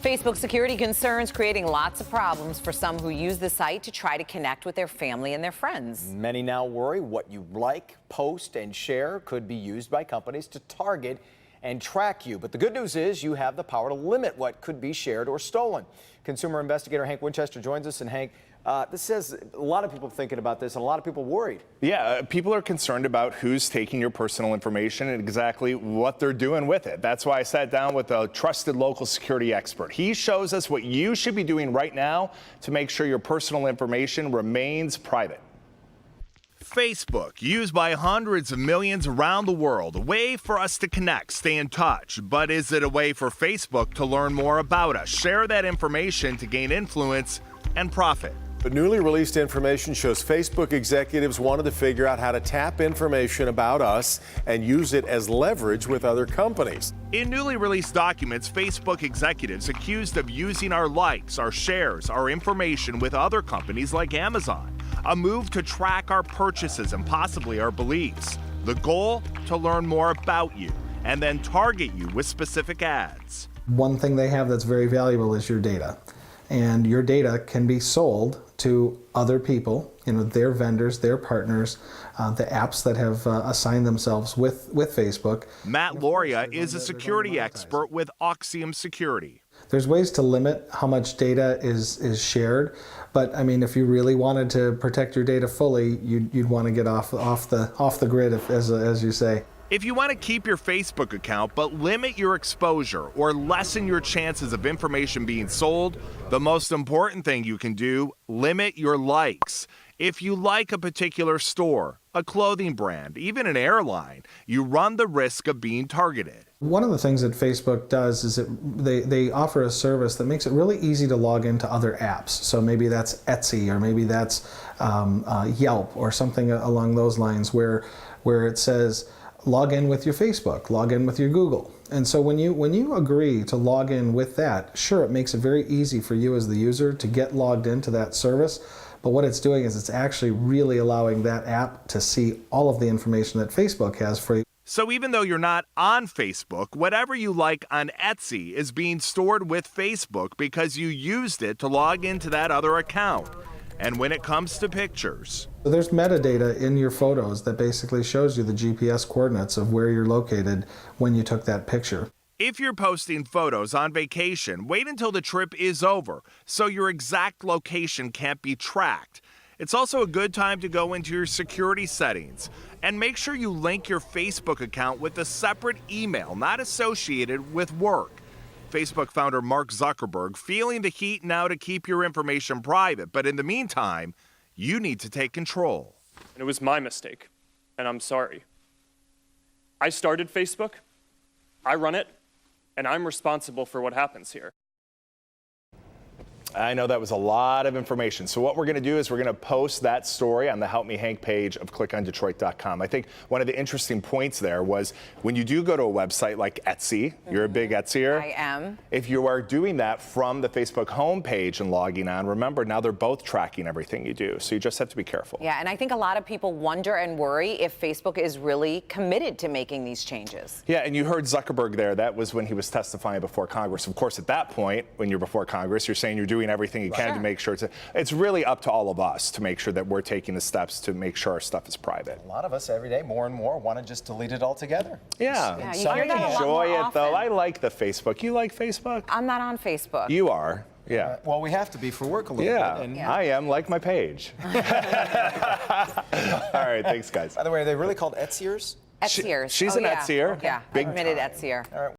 Facebook security concerns creating lots of problems for some who use the site to try to connect with their family and their friends. Many now worry what you like, post, and share could be used by companies to target and track you. But the good news is you have the power to limit what could be shared or stolen. Consumer investigator Hank Winchester joins us. And Hank, this has a lot of people thinking about this and a lot of people worried. Yeah, people are concerned about who's taking your personal information and exactly what they're doing with it. That's why I sat down with a trusted local security expert. He shows us what you should be doing right now to make sure your personal information remains private. Facebook, used by hundreds of millions around the world, a way for us to connect, stay in touch. But is it a way for Facebook to learn more about us, share that information to gain influence and profit? But newly released information shows Facebook executives wanted to figure out how to tap information about us and use it as leverage with other companies. In newly released documents, Facebook executives accused of using our likes, our shares, our information with other companies like Amazon. A move to track our purchases and possibly our beliefs. The goal? To learn more about you and then target you with specific ads. One thing they have that's very valuable is your data. And your data can be sold to other people, their vendors, their partners, the apps that have assigned themselves with Facebook. Matt Loria is a security expert with Oxium Security. There's ways to limit how much data is shared, but I mean, if you really wanted to protect your data fully, you'd want to get off the grid, as you say. If you want to keep your Facebook account but limit your exposure or lessen your chances of information being sold, the most important thing you can do, limit your likes. If you like a particular store, a clothing brand, even an airline, you run the risk of being targeted. One of the things that Facebook does is they offer a service that makes it really easy to log into other apps. So maybe that's Etsy, or maybe that's Yelp, or something along those lines, where it says, log in with your Facebook, log in with your Google. And so when you agree to log in with that, sure, it makes it very easy for you as the user to get logged into that service. But what it's doing is it's actually really allowing that app to see all of the information that Facebook has for you. So even though you're not on Facebook, whatever you like on Etsy is being stored with Facebook because you used it to log into that other account. And when it comes to pictures, so there's metadata in your photos that basically shows you the GPS coordinates of where you're located when you took that picture. If you're posting photos on vacation, wait until the trip is over so your exact location can't be tracked. It's also a good time to go into your security settings and make sure you link your Facebook account with a separate email not associated with work. Facebook founder Mark Zuckerberg feeling the heat now to keep your information private, but in the meantime, you need to take control. And it was my mistake, and I'm sorry. I started Facebook, I run it, and I'm responsible for what happens here. I know that was a lot of information. So what we're going to do is we're going to post that story on the Help Me Hank page of clickondetroit.com. I think one of the interesting points there was when you do go to a website like Etsy, you're a big Etsier. I am. If you are doing that from the Facebook homepage and logging on, remember now they're both tracking everything you do. So you just have to be careful. Yeah, and I think a lot of people wonder and worry if Facebook is really committed to making these changes. Yeah, and you heard Zuckerberg there. That was when he was testifying before Congress. Of course, at that point, when you're before Congress, you're saying you're doing everything you can to make sure it's really up to all of us to make sure that we're taking the steps to make sure our stuff is private. A lot of us every day, more and more, want to just delete it altogether. Yeah, you hear that a lot enjoy more it though. often. I like the Facebook. You like Facebook? I'm not on Facebook. You are. Yeah. Well, we have to be for work a little bit. And I am, like my page. All right, thanks guys. by the way, are they really called Etsiers? Etsiers. She's an Etsier. Yeah, Big admitted time. Etsier. All right.